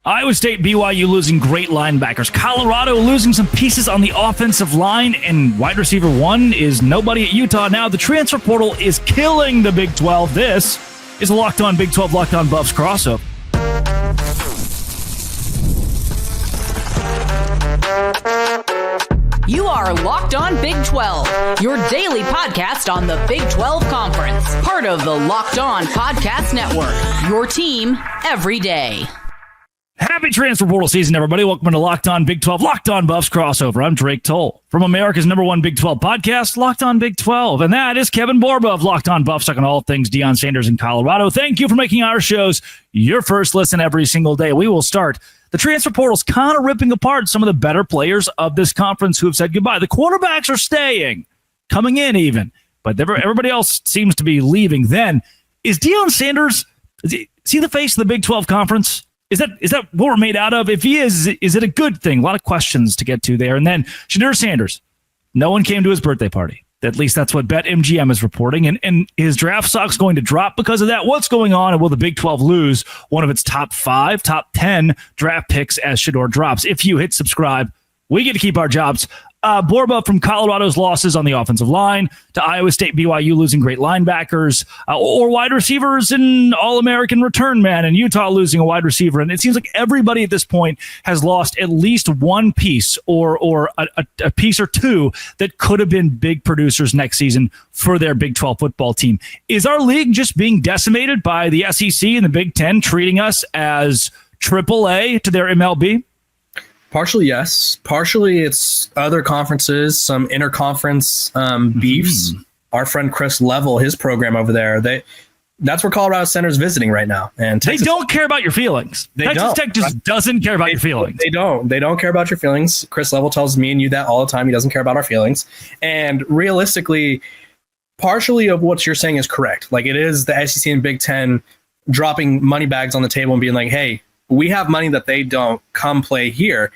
Iowa State, BYU losing great linebackers. Colorado losing some pieces on the offensive line, and wide receiver one is nobody at Utah now. The transfer portal is killing the Big 12. This is a Locked On Big 12 Locked On Buffs crossover. You are Locked On Big 12, your daily podcast on the Big 12 Conference. Part of the Locked On Podcast Network, your team every day. Happy transfer portal season, everybody. Welcome to Locked On Big 12, Locked On Buffs crossover. I'm Drake Toll from America's #1 Big 12 podcast, Locked On Big 12. And that is Kevin Borba of Locked On Buffs, talking all things Dion Sanders in Colorado. Thank you for making our shows your first listen every single day. We will start the transfer portal's kind of ripping apart some of the better players of this conference who have said goodbye. The quarterbacks are staying, coming in even, but everybody else seems to be leaving. Then, is Dion Sanders, is he the face of the Big 12 conference? Is that what we're made out of? If he is it a good thing? A lot of questions to get to there. And then Shador Sanders, no one came to his birthday party. At least that's what BetMGM is reporting. And his draft stock's going to drop because of that. What's going on? And will the Big 12 lose one of its top 5, top 10 draft picks as Shador drops? If you hit subscribe, we get to keep our jobs. Borba from Colorado's losses on the offensive line to Iowa State, BYU losing great linebackers or wide receivers and All-American return man, and Utah losing a wide receiver. And it seems like everybody at this point has lost at least one piece or a piece or two that could have been big producers next season for their Big 12 football team. Is our league just being decimated by the SEC and the Big 10 treating us as AAA to their MLB? Partially, yes. Partially, it's other conferences, some interconference beefs. Our friend Chris Level, his program over there, that's where Colorado Center's visiting right now. And Texas, they don't care about your feelings. Texas Tech just doesn't care about your feelings. They don't care about your feelings. Chris Level tells me and you that all the time. He doesn't care about our feelings. And realistically, partially of what you're saying is correct. Like, it is the SEC and Big 10 dropping money bags on the table and being like, hey, we have money that they don't, come play here.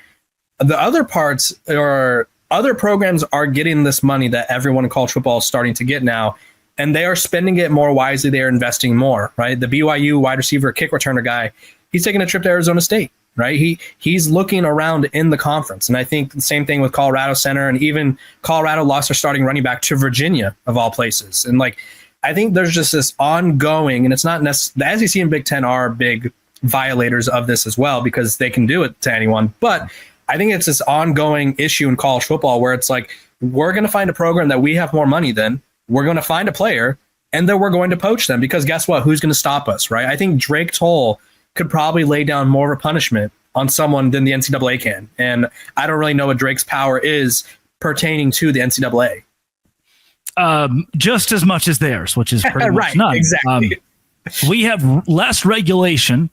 The other parts or other programs are getting this money that everyone in college football is starting to get now, and they are spending it more wisely. They are investing more, right? The BYU wide receiver, kick returner guy, he's taking a trip to Arizona State, right? He's looking around in the conference. And I think the same thing with Colorado Center, and even Colorado lost their starting running back to Virginia, of all places. And I think there's just this ongoing, and it's not necessarily, the SEC and Big 10 are big violators of this as well, because they can do it to anyone. But I think it's this ongoing issue in college football where it's like, we're going to find a program that we have more money than, we're going to find a player, and then we're going to poach them, because guess what? Who's going to stop us, right? I think Drake Toll could probably lay down more of a punishment on someone than the NCAA can. And I don't really know what Drake's power is pertaining to the NCAA. Just as much as theirs, which is pretty much right, none. Exactly. We have less regulation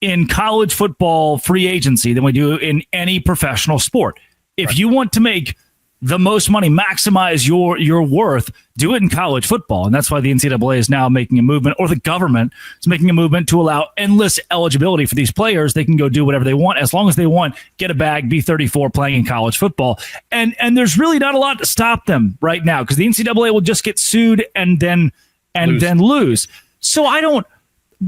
in college football free agency than we do in any professional sport. If you want to make the most money, maximize your worth, do it in college football. And that's why the NCAA is now making a movement, or the government is making a movement to allow endless eligibility for these players. They can go do whatever they want as long as they want, get a bag, be 34 playing in college football. And there's really not a lot to stop them right now, because the NCAA will just get sued and then lose. So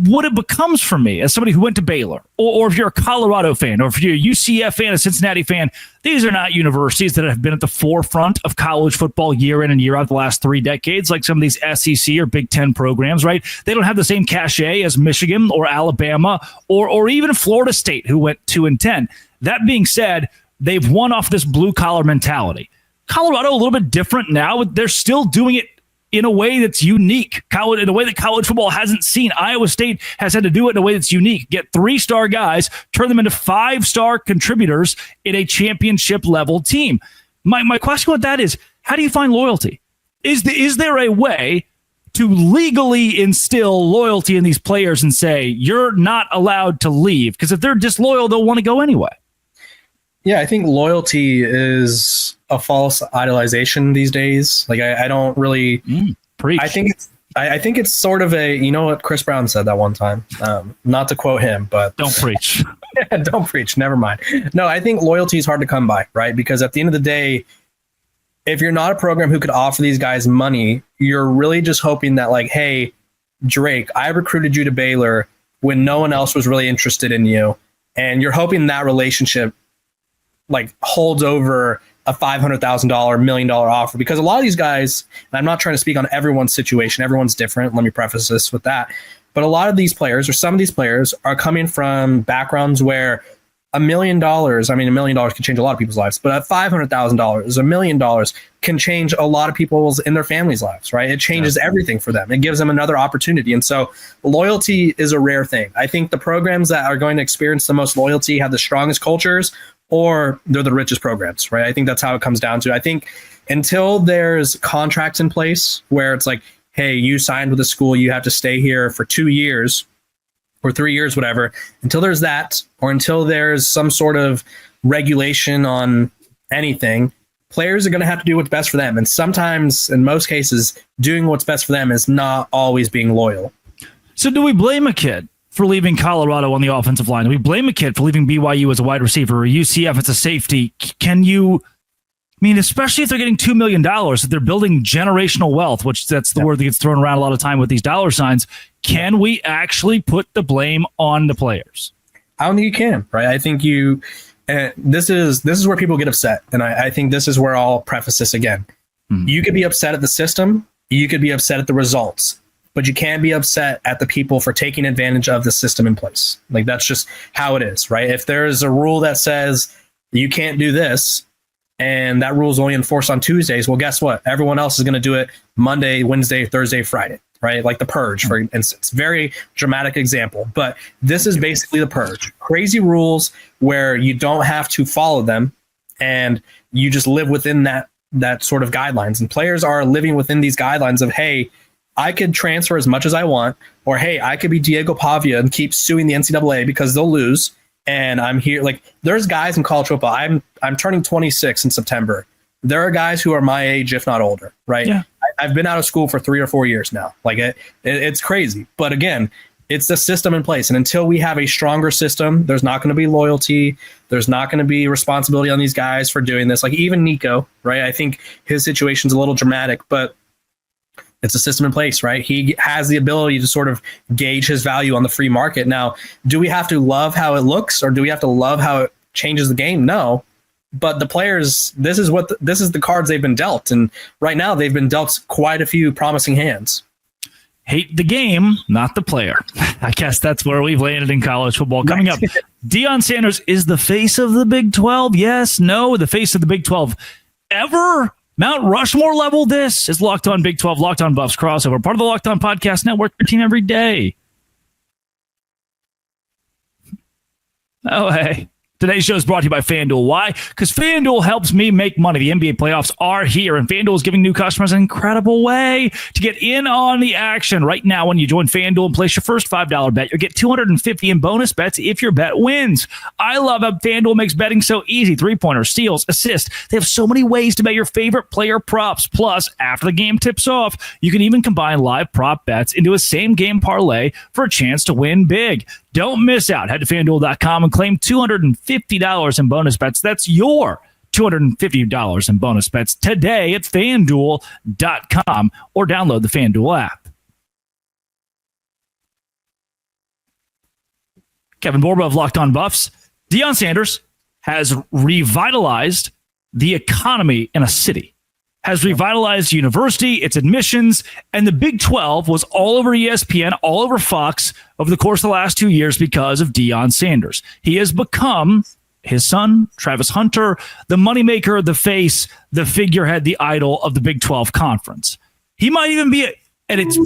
what it becomes for me as somebody who went to Baylor, or if you're a Colorado fan, or if you're a UCF fan, a Cincinnati fan, these are not universities that have been at the forefront of college football year in and year out the last 3 decades, like some of these SEC or Big 10 programs, right? They don't have the same cachet as Michigan or Alabama or even Florida State, who went 2-10. That being said, they've won off this blue collar mentality. Colorado, a little bit different now, but they're still doing it in a way that's unique, in a way that college football hasn't seen. Iowa State has had to do it in a way that's unique. Get 3-star guys, turn them into 5-star contributors in a championship-level team. My question with that is, how do you find loyalty? Is there a way to legally instill loyalty in these players and say, you're not allowed to leave? Because if they're disloyal, they'll want to go anyway. Yeah, I think loyalty is a false idolization these days. Like, I don't really preach. I think it's sort of a, you know what Chris Brown said that one time, not to quote him, but don't preach. Don't preach. Never mind. No, I think loyalty is hard to come by, right? Because at the end of the day, if you're not a program who could offer these guys money, you're really just hoping that, like, hey, Drake, I recruited you to Baylor when no one else was really interested in you. and you're hoping that relationship like holds over a $500,000, $1 million offer, because a lot of these guys, and I'm not trying to speak on everyone's situation, everyone's different. Let me preface this with that. But a lot of these players, or some of these players, are coming from backgrounds where $1 million, I mean, $1 million can change a lot of people's lives, but at $500,000, $1 million can change a lot of people's in their families' lives, right? It changes everything for them. It gives them another opportunity. And so loyalty is a rare thing. I think the programs that are going to experience the most loyalty have the strongest cultures, or they're the richest programs, right? I think that's how it comes down to. I think until there's contracts in place where it's like, hey, you signed with a school, you have to stay here for 2 years or 3 years, whatever, until there's that, or until there's some sort of regulation on anything, players are going to have to do what's best for them. And sometimes, in most cases, doing what's best for them is not always being loyal. So do we blame a kid for leaving Colorado on the offensive line? Do we blame a kid for leaving BYU as a wide receiver, or UCF as a safety? Can you, I mean, especially if they're getting $2 million, if they're building generational wealth, which that's the word that gets thrown around a lot of time with these dollar signs, can we actually put the blame on the players? I don't think you can, right? I think you, this is where people get upset. And I think this is where I'll preface this again. Mm-hmm. You could be upset at the system. You could be upset at the results. But you can't be upset at the people for taking advantage of the system in place. Like, that's just how it is, right? If there's a rule that says you can't do this, and that rule is only enforced on Tuesdays, well, guess what? Everyone else is going to do it Monday, Wednesday, Thursday, Friday, right? Like the purge, for instance. Very dramatic example. But this is basically the purge. Crazy rules where you don't have to follow them, and you just live within that sort of guidelines. And players are living within these guidelines of, hey, I could transfer as much as I want, or hey, I could be Diego Pavia and keep suing the NCAA because they'll lose. And I'm here. Like, there's guys in college football. I'm turning 26 in September. There are guys who are my age, if not older, right? Yeah. I've been out of school for 3 or 4 years now. Like, it's crazy. But again, it's the system in place. And until we have a stronger system, there's not going to be loyalty. There's not going to be responsibility on these guys for doing this. Like, even Nico, right? I think his situation's a little dramatic, but it's a system in place, right? He has the ability to sort of gauge his value on the free market. Now, do we have to love how it looks, or do we have to love how it changes the game? No. But the players, this is the cards they've been dealt. And right now they've been dealt quite a few promising hands. Hate the game, not the player. I guess that's where we've landed in college football. Coming up, Dion Sanders is the face of the Big 12. Yes, no, the face of the Big 12 ever? Mount Rushmore level. This is Locked On Big 12, Locked On Buffs crossover, part of the Locked On Podcast Network, your team every day. Oh, hey. Today's show is brought to you by FanDuel. Why? Because FanDuel helps me make money. The NBA playoffs are here, and FanDuel is giving new customers an incredible way to get in on the action. Right now, when you join FanDuel and place your first $5 bet, you'll get $250 in bonus bets if your bet wins. I love how FanDuel makes betting so easy. Three-pointers, steals, assists. They have so many ways to bet your favorite player props. Plus, after the game tips off, you can even combine live prop bets into a same-game parlay for a chance to win big. Don't miss out. Head to FanDuel.com and claim $250 in bonus bets. That's your $250 in bonus bets today at FanDuel.com or download the FanDuel app. Kevin Borba of Locked On Buffs. Dion Sanders has revitalized the economy in a city, has revitalized university, its admissions, and the Big 12 was all over ESPN, all over Fox over the course of the last 2 years because of Dion Sanders. He has become, his son, Travis Hunter, the moneymaker, the face, the figurehead, the idol of the Big 12 conference. He might even be,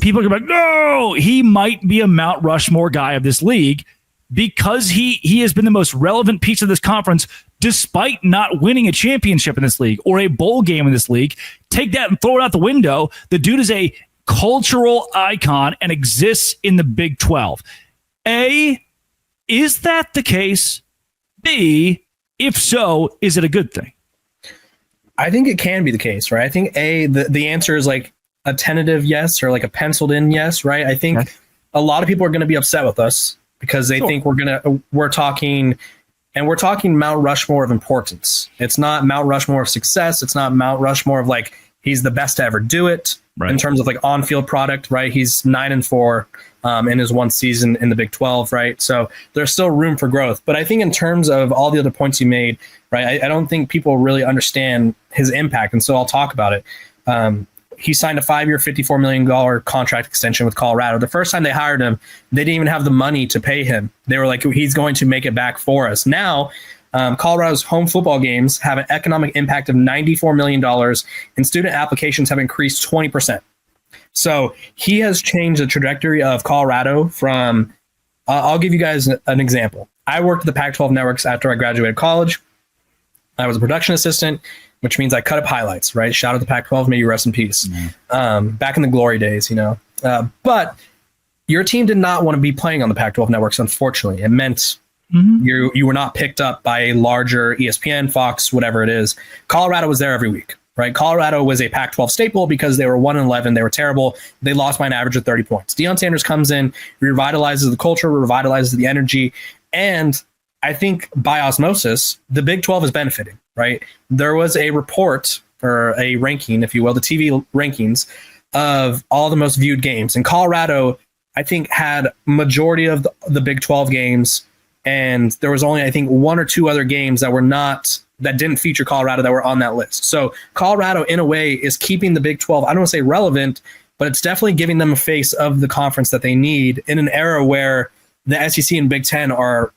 people are like, no, he might be a Mount Rushmore guy of this league because he has been the most relevant piece of this conference despite not winning a championship in this league or a bowl game in this league. Take that and throw it out the window. The dude is a cultural icon and exists in the Big 12. A, is that the case? B, if so, is it a good thing? I think it can be the case, right? I think the answer is like a tentative yes or like a penciled in yes, right? I think a lot of people are going to be upset with us because they think we're talking Mount Rushmore of importance. It's not Mount Rushmore of success. It's not Mount Rushmore of like He's the best to ever do it in terms of like on-field product, right? He's 9-4 in his one season in the Big 12, right? So there's still room for growth. But I think in terms of all the other points you made, right, I don't think people really understand his impact. And so I'll talk about it. He signed a 5-year, $54 million contract extension with Colorado. The first time they hired him, they didn't even have the money to pay him. They were like, he's going to make it back for us. Now, Colorado's home football games have an economic impact of $94 million, and student applications have increased 20%. So he has changed the trajectory of Colorado from, I'll give you guys an example. I worked at the Pac-12 networks after I graduated college. I was a production assistant, which means I cut up highlights, right? Shout out to Pac-12, may you rest in peace. Back in the glory days, you know. But your team did not want to be playing on the Pac-12 networks, unfortunately. It meant you were not picked up by a larger ESPN, Fox, whatever it is. Colorado was there every week, right? Colorado was a Pac-12 staple because they were 1-11. They were terrible. They lost by an average of 30 points. Dion Sanders comes in, revitalizes the culture, revitalizes the energy, and I think by osmosis, the Big 12 is benefiting, right? There was a report or a ranking, if you will, the TV rankings of all the most viewed games. And Colorado, I think, had majority of the Big 12 games. And there was only, I think, 1 or 2 other games that didn't feature Colorado that were on that list. So Colorado, in a way, is keeping the Big 12, I don't want to say relevant, but it's definitely giving them a face of the conference that they need in an era where the SEC and Big 10 are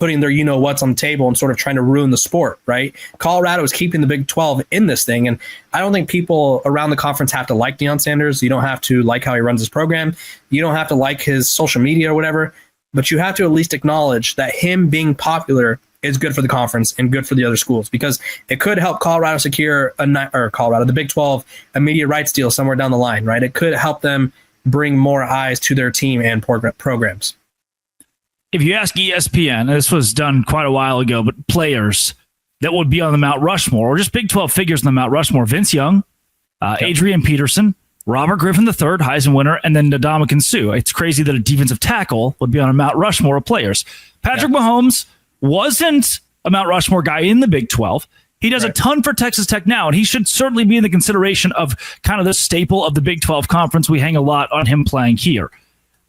putting their you-know-whats on the table and sort of trying to ruin the sport, right? Colorado is keeping the Big 12 in this thing, and I don't think people around the conference have to like Dion Sanders. You don't have to like how he runs his program. You don't have to like his social media or whatever, but you have to at least acknowledge that him being popular is good for the conference and good for the other schools, because it could help Colorado secure the Big 12 a media rights deal somewhere down the line, right? It could help them bring more eyes to their team and programs. If you ask ESPN, this was done quite a while ago, but players that would be on the Mount Rushmore, or just Big 12 figures on the Mount Rushmore: Vince Young, Adrian Peterson, Robert Griffin III, Heisman winner, and then Ndamukong Suh. It's crazy that a defensive tackle would be on a Mount Rushmore of players. Patrick Mahomes wasn't a Mount Rushmore guy in the Big 12. He does a ton for Texas Tech now, and he should certainly be in the consideration of kind of the staple of the Big 12 conference. We hang a lot on him playing here.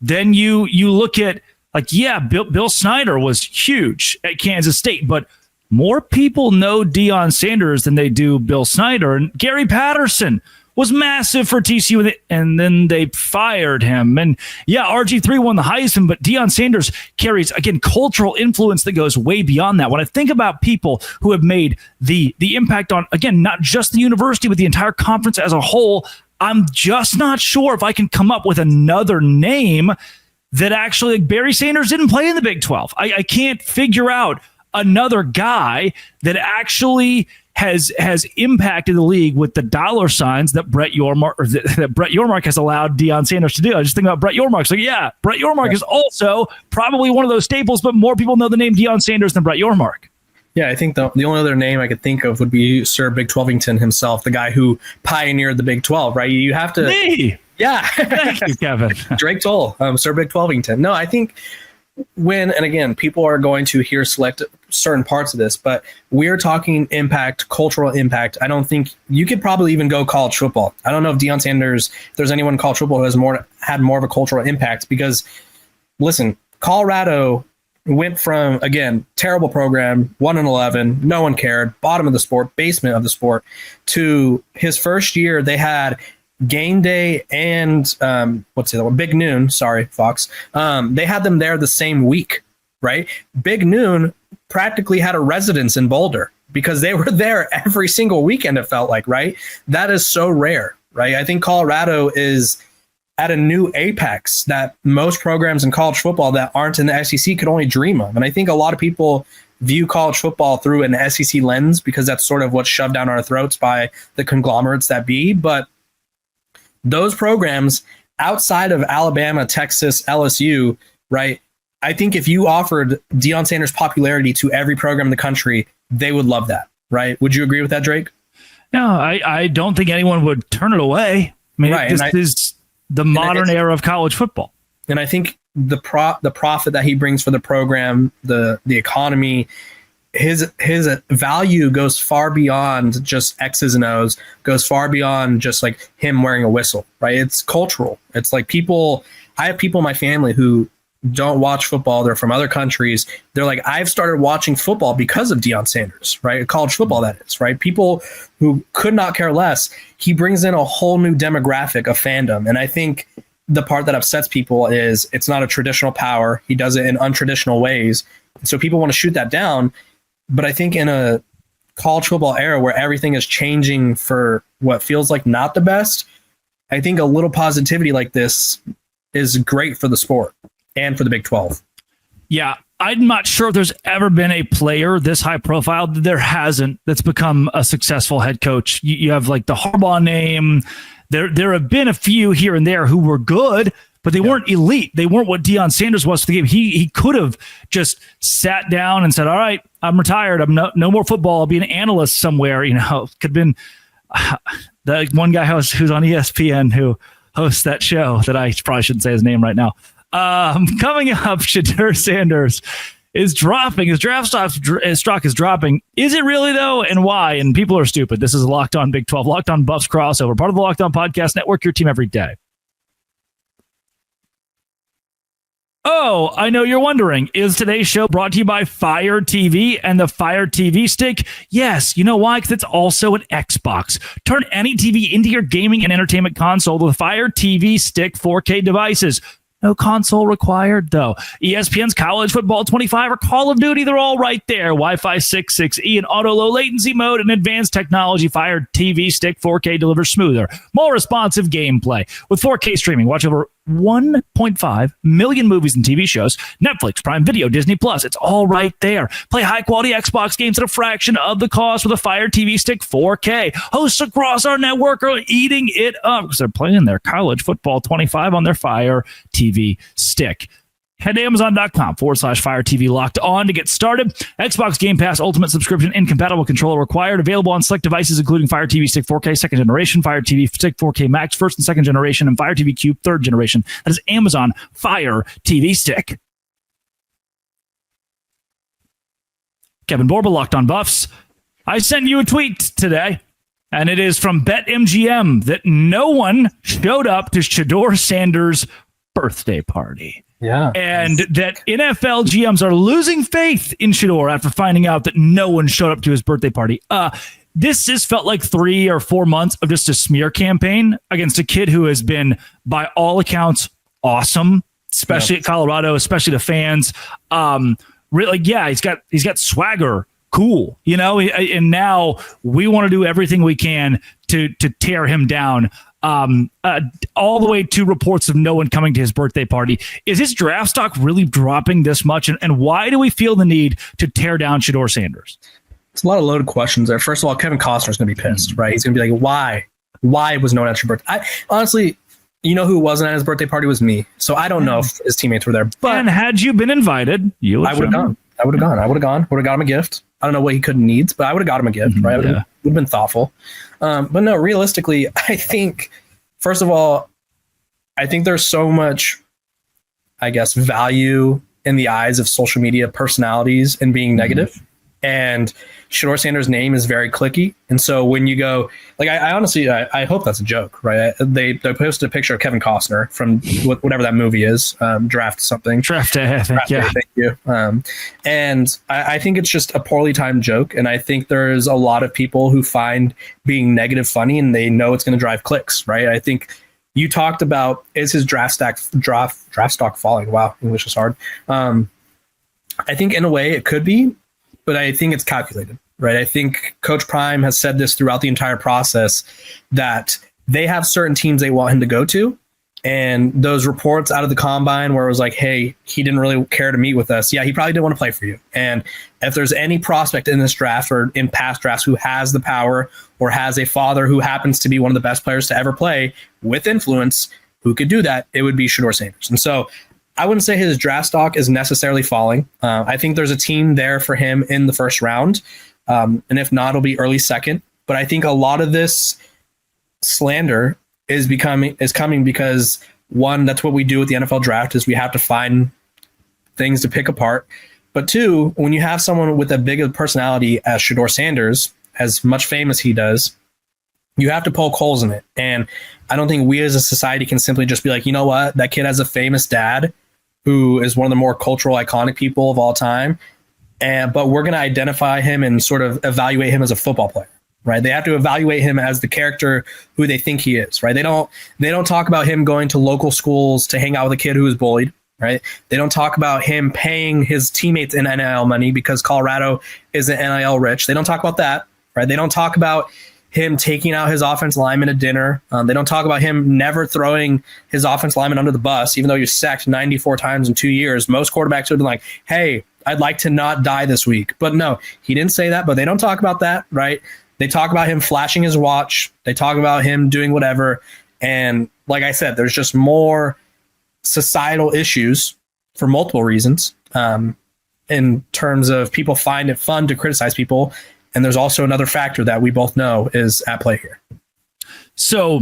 Then you look at, Bill Snyder was huge at Kansas State, but more people know Dion Sanders than they do Bill Snyder. And Gary Patterson was massive for TCU, and then they fired him. And RG3 won the Heisman, but Dion Sanders carries, again, cultural influence that goes way beyond that. When I think about people who have made the impact on, again, not just the university, but the entire conference as a whole, I'm just not sure if I can come up with another name that actually, like Barry Sanders didn't play in the Big 12. I can't figure out another guy that actually has impacted the league with the dollar signs that Brett Yormark has allowed Dion Sanders to do. I just think about Brett Yormark. So Brett Yormark is also probably one of those staples, but more people know the name Dion Sanders than Brett Yormark. Yeah, I think the only other name I could think of would be Sir Big 12ington himself, the guy who pioneered the Big 12, right? You have to... Me! Yeah. Thank you, Kevin. Drake Toll, Sir Big 12ington. No, I think and again, people are going to hear select certain parts of this, but we're talking impact, cultural impact. I don't think you could probably even go college football. I don't know if Dion Sanders, if there's anyone in college football who has had more of a cultural impact, because listen, Colorado went from, again, terrible program, 1-11, no one cared, bottom of the sport, basement of the sport, to his first year, they had game day and Big Noon. Sorry, Fox. They had them there the same week, right? Big Noon practically had a residence in Boulder because they were there every single weekend, it felt like, right? That is so rare, right? I think Colorado is at a new apex that most programs in college football that aren't in the SEC could only dream of. And I think a lot of people view college football through an SEC lens because that's sort of what's shoved down our throats by the conglomerates that be. But those programs outside of Alabama, Texas, LSU, right? I think if you offered Dion Sanders' popularity to every program in the country, they would love that, right? Would you agree with that, Drake? No, I don't think anyone would turn it away. I mean, this is the modern era of college football. And I think the profit that he brings for the program, the economy, his value goes far beyond just X's and O's, goes far beyond just like him wearing a whistle, right? It's cultural. It's like I have people in my family who don't watch football. They're from other countries. They're like, I've started watching football because of Dion Sanders, right? College football, that is, right? People who could not care less. He brings in a whole new demographic of fandom. And I think the part that upsets people is it's not a traditional power. He does it in untraditional ways. So people want to shoot that down. But I think in a college football era where everything is changing for what feels like not the best, I think a little positivity like this is great for the sport and for the Big 12. Yeah, I'm not sure if there's ever been a player this high profile. There hasn't. That's become a successful head coach. You have like the Harbaugh name. There have been a few here and there who were good, but they weren't elite. They weren't what Dion Sanders was for the game. He could have just sat down and said, all right, I'm retired. I'm no more football. I'll be an analyst somewhere. Could have been the one guy who's on ESPN who hosts that show that I probably shouldn't say his name right now. Coming up, Shador Sanders is dropping. His draft stock is dropping. Is it really, though? And why? And people are stupid. This is a Locked On Big 12, Locked On Buffs crossover, part of the Locked On Podcast Network, your team every day. Oh, I know you're wondering, is today's show brought to you by Fire TV and the Fire TV Stick? Yes. You know why? Because it's also an Xbox. Turn any TV into your gaming and entertainment console with Fire TV Stick 4K devices. No console required, though. ESPN's College Football 25 or Call of Duty, they're all right there. Wi-Fi 6.6E and auto low latency mode and advanced technology. Fire TV Stick 4K delivers smoother, more responsive gameplay. With 4K streaming, watch over 1.5 million movies and TV shows. Netflix, Prime Video, Disney Plus. It's all right there. Play high-quality Xbox games at a fraction of the cost with a Fire TV Stick 4K. Hosts across our network are eating it up because they're playing their College Football 25 on their Fire TV Stick. Head to Amazon.com/Fire TV Locked On to get started. Xbox Game Pass Ultimate Subscription incompatible controller required. Available on select devices including Fire TV Stick 4K 2nd generation, Fire TV Stick 4K Max 1st and 2nd generation, and Fire TV Cube 3rd generation. That is Amazon Fire TV Stick. Kevin Borba, Locked On Buffs. I sent you a tweet today, and it is from BetMGM that no one showed up to Shador Sanders' birthday party. Yeah. And that NFL GMs are losing faith in Shador after finding out that no one showed up to his birthday party. This just felt like 3 or 4 months of just a smear campaign against a kid who has been, by all accounts, awesome, especially at Colorado, especially the fans. Really, yeah, he's got swagger. Cool. And now we want to do everything we can to tear him down. All the way to reports of no one coming to his birthday party. Is his draft stock really dropping this much? And why do we feel the need to tear down Shador Sanders? It's a lot of loaded questions there. First of all, Kevin Costner's going to be pissed, right? He's going to be like, why? Why was no one at your birthday? Honestly, who wasn't at his birthday party was me. So I don't know if his teammates were there. But and had you been invited, I would have gone. I would have gone. Would have got him a gift. I don't know what he could needs, but I would have got him a gift, right? Would have been thoughtful. But no, realistically, I think, first of all, I think there's so much, value in the eyes of social media personalities and being negative. And Shador Sanders' name is very clicky. And so when you go, I honestly, I hope that's a joke, right? They posted a picture of Kevin Costner from whatever that movie is, Draft something. Draft Day, I think, yeah. Thank you. And I think it's just a poorly timed joke. And I think there's a lot of people who find being negative funny and they know it's going to drive clicks, right? I think you talked about, is his draft stock falling? Wow, English is hard. I think in a way it could be, but I think it's calculated, right? I think Coach Prime has said this throughout the entire process that they have certain teams they want him to go to. And those reports out of the combine where it was like, hey, he didn't really care to meet with us. Yeah, he probably didn't want to play for you. And if there's any prospect in this draft or in past drafts who has the power or has a father who happens to be one of the best players to ever play with influence who could do that, it would be Shador Sanders. And so I wouldn't say his draft stock is necessarily falling. I think there's a team there for him in the first round. And if not, it'll be early second. But I think a lot of this slander is coming because, one, that's what we do with the NFL draft is we have to find things to pick apart. But two, when you have someone with a big of personality as Shador Sanders, as much fame as he does, you have to poke holes in it. And I don't think we as a society can simply just be like, you know what, that kid has a famous dad who is one of the more cultural iconic people of all time. But we're going to identify him and sort of evaluate him as a football player, right? They have to evaluate him as the character who they think he is, right? They don't talk about him going to local schools to hang out with a kid who was bullied, right? They don't talk about him paying his teammates in NIL money because Colorado isn't NIL rich. They don't talk about that, right? They don't talk about him taking out his offense lineman at dinner. They don't talk about him never throwing his offense lineman under the bus, even though he was sacked 94 times in 2 years. Most quarterbacks would have been like, hey, I'd like to not die this week. But no, he didn't say that, but they don't talk about that, right? They talk about him flashing his watch. They talk about him doing whatever. And like I said, there's just more societal issues for multiple reasons in terms of people find it fun to criticize people. And there's also another factor that we both know is at play here. So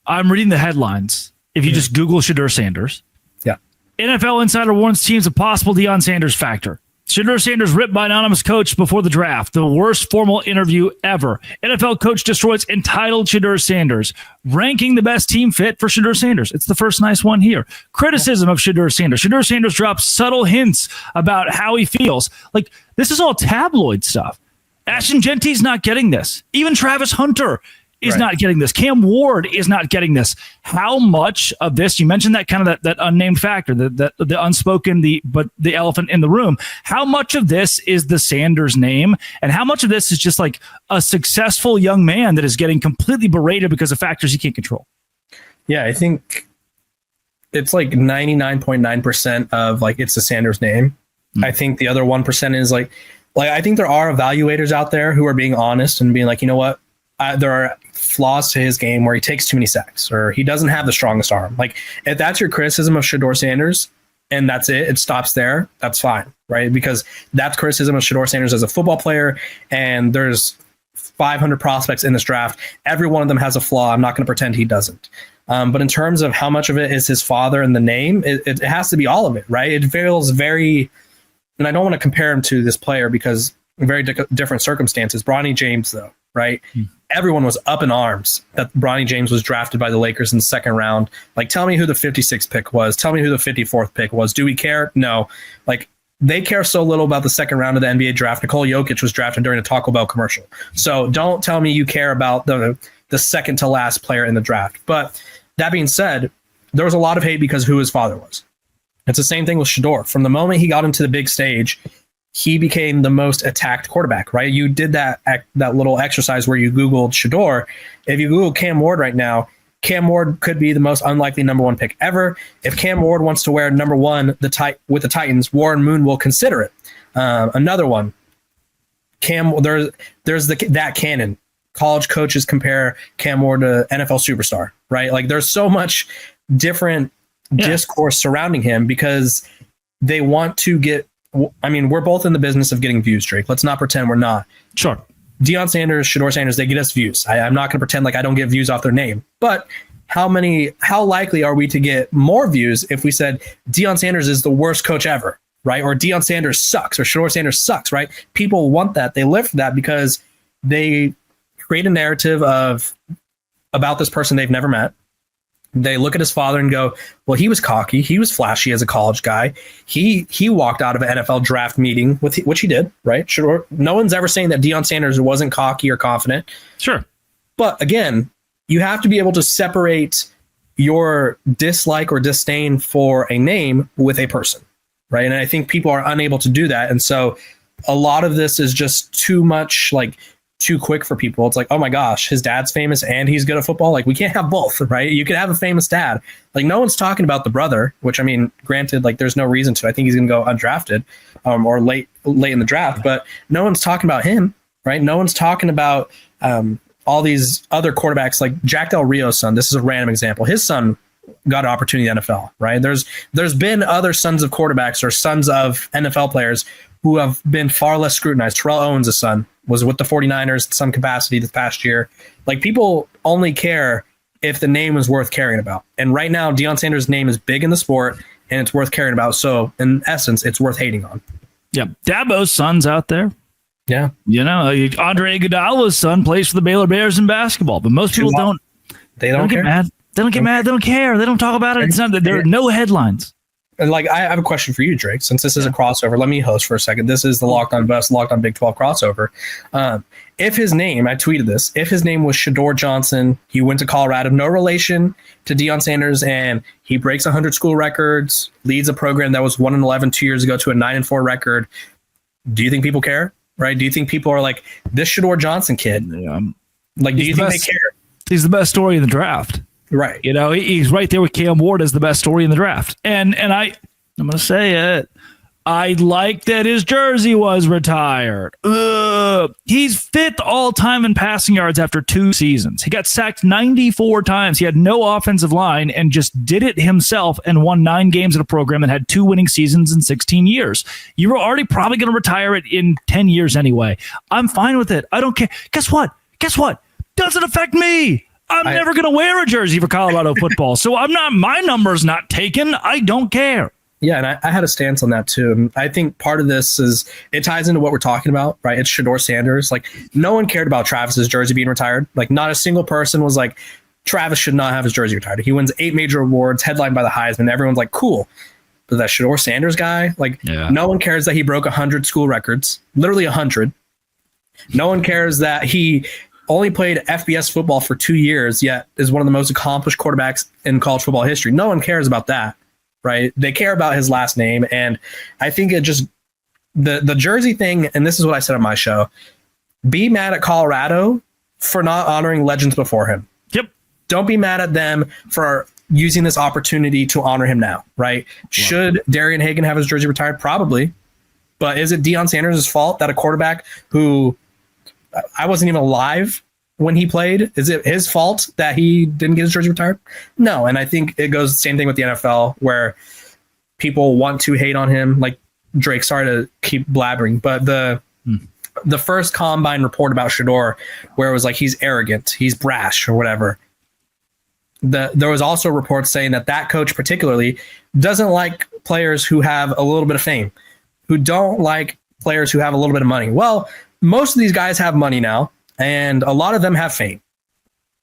I'm reading the headlines. If you just Google Shador Sanders. Yeah. NFL insider warns teams of possible Dion Sanders factor. Shador Sanders ripped by anonymous coach before the draft. The worst formal interview ever. NFL coach destroys entitled Shador Sanders. Ranking the best team fit for Shador Sanders. It's the first nice one here. Criticism of Shador Sanders. Shador Sanders drops subtle hints about how he feels. Like, this is all tabloid stuff. Ashton Genty's not getting this. Even Travis Hunter is not getting this. Cam Ward is not getting this. How much of this, you mentioned that kind of that unnamed factor, the unspoken, but the elephant in the room. How much of this is the Sanders name? And how much of this is just like a successful young man that is getting completely berated because of factors he can't control? Yeah, I think it's like 99.9% of like, it's the Sanders name. I think the other 1% is like, I think there are evaluators out there who are being honest and being like, you know what? There are flaws to his game where he takes too many sacks or he doesn't have the strongest arm. Like, if that's your criticism of Shador Sanders and that's it stops there, that's fine, right? Because that's criticism of Shador Sanders as a football player, and there's 500 prospects in this draft. Every one of them has a flaw. I'm not going to pretend he doesn't. But in terms of how much of it is his father and the name, it has to be all of it, right? It feels very, and I don't want to compare him to this player because very different circumstances. Bronny James, though, right? Everyone was up in arms that Bronny James was drafted by the Lakers in the second round. Like, tell me who the 56th pick was. Tell me who the 54th pick was. Do we care? No. Like, they care so little about the second round of the NBA draft. Nikola Jokic was drafted during a Taco Bell commercial. So don't tell me you care about the second to last player in the draft. But that being said, there was a lot of hate because who his father was. It's the same thing with Shador. From the moment he got into the big stage, he became the most attacked quarterback, right? You did that little exercise where you Googled Shador. If you Google Cam Ward right now, Cam Ward could be the most unlikely number one pick ever. If Cam Ward wants to wear number one with the Titans, Warren Moon will consider it. Another one, there's that canon. College coaches compare Cam Ward to NFL superstar, right? Like, there's so much different discourse surrounding him because they want to get. I mean, we're both in the business of getting views, Drake. Let's not pretend we're not. Sure. Dion Sanders, Shador Sanders, they get us views. I'm not going to pretend like I don't get views off their name. But how likely are we to get more views if we said Dion Sanders is the worst coach ever, right? Or Dion Sanders sucks, or Shador Sanders sucks, right? People want that. They live for that because they create a narrative about this person they've never met. They look at his father and go, well, he was cocky. He was flashy as a college guy. He walked out of an NFL draft meeting, which he did, right? Sure. No one's ever saying that Dion Sanders wasn't cocky or confident. Sure. But again, you have to be able to separate your dislike or disdain for a name with a person, right? And I think people are unable to do that. And so a lot of this is just too much, like, too quick for people. It's like, oh my gosh, his dad's famous and he's good at football. Like, we can't have both, right? You could have a famous dad. Like, no one's talking about the brother, which, I mean, granted, like, there's no reason to. I think he's going to go undrafted or late in the draft, but no one's talking about him, right? No one's talking about all these other quarterbacks, like Jack Del Rio's son. This is a random example. His son got an opportunity in the NFL, right? There's been other sons of quarterbacks or sons of NFL players who have been far less scrutinized. Terrell Owens' son was with the 49ers in some capacity this past year. Like, people only care if the name is worth caring about. And right now, Dion Sanders' name is big in the sport. and it's worth caring about. So in essence, it's worth hating on. Yeah. Dabo's son's out there. Yeah. You know, Andre Iguodala's son plays for the Baylor Bears in basketball, but most people don't. They don't get mad. They don't get mad. They don't care. They don't talk about it. It's not that there are no headlines. And like, I have a question for you, Drake, since this is a crossover. Let me host for a second. This is the Locked On Bus, Locked On Big 12 crossover. If his name, I tweeted this, if his name was Shador Johnson, he went to Colorado, no relation to Dion Sanders, and he breaks 100 school records, leads a program that was 1-11 2 years ago to a 9-4 record. Do you think people care? Right? Do you think people are like, this Shador Johnson kid? Yeah. Like, do you think they care? He's the best story in the draft. Right. You know, he's right there with Cam Ward as the best story in the draft. And I'm going to say it. I like that his jersey was retired. He's fifth all time in passing yards after 2 seasons. He got sacked 94 times. He had no offensive line and just did it himself and won 9 games in a program that had 2 winning seasons in 16 years. You were already probably going to retire it in 10 years anyway. I'm fine with it. I don't care. Guess what? Doesn't affect me. I'm never going to wear a jersey for Colorado football. So my number's not taken. I don't care. Yeah, and I had a stance on that too. And I think part of this is it ties into what we're talking about, right? It's Shador Sanders. Like, no one cared about Travis's jersey being retired. Like, not a single person was like, Travis should not have his jersey retired. He wins 8 major awards, headlined by the Heisman. Everyone's like, cool. But that Shador Sanders guy, like, no one cares that he broke 100 school records, literally 100. No one cares that he only played FBS football for 2 years, yet is one of the most accomplished quarterbacks in college football history. No one cares about that. Right. They care about his last name. And I think it just the jersey thing. And this is what I said on my show. Be mad at Colorado for not honoring legends before him. Yep. Don't be mad at them for using this opportunity to honor him now. Right. Wow. Should Darian Hagan have his jersey retired? Probably. But is it Dion Sanders' fault that a quarterback who I wasn't even alive when he played, is it his fault that he didn't get his jersey retired? No. And I think it goes the same thing with the NFL, where people want to hate on him. Like, Drake, sorry to keep blabbering, but the first combine report about Shador, where it was like he's arrogant, he's brash or whatever, there was also reports saying that coach particularly doesn't like players who have a little bit of fame, who don't like players who have a little bit of money. Well, most of these guys have money now, and a lot of them have fame.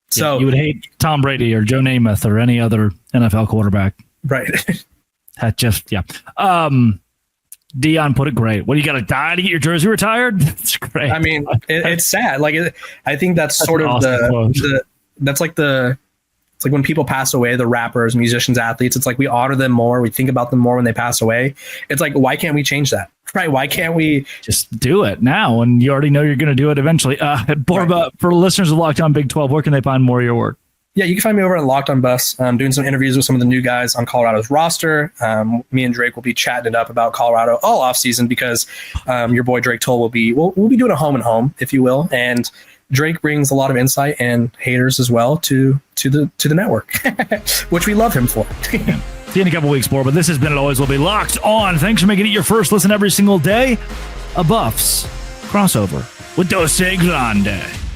So you would hate Tom Brady or Joe Namath or any other NFL quarterback. Right. That just, yeah. Dion put it great. What, you got to die to get your jersey retired? That's great. I mean, it's sad. Like, I think that's sort of awesome it's like when people pass away, the rappers, musicians, athletes, it's like we honor them more. We think about them more when they pass away. It's like, why can't we change that? Right? Why can't we just do it now? And you already know you're going to do it eventually. Borba, for listeners of Locked On Big 12, where can they find more of your work? Yeah, you can find me over at Locked On Bus. I'm doing some interviews with some of the new guys on Colorado's roster. Me and Drake will be chatting it up about Colorado all off season because your boy Drake Toll will be we'll be doing a home and home, if you will. And Drake brings a lot of insight and haters as well to the network, which we love him for. See you in a couple weeks more, but this has been It Always Will Be Locked On. Thanks for making it your first listen every single day. A Buffs crossover with Dose Grande.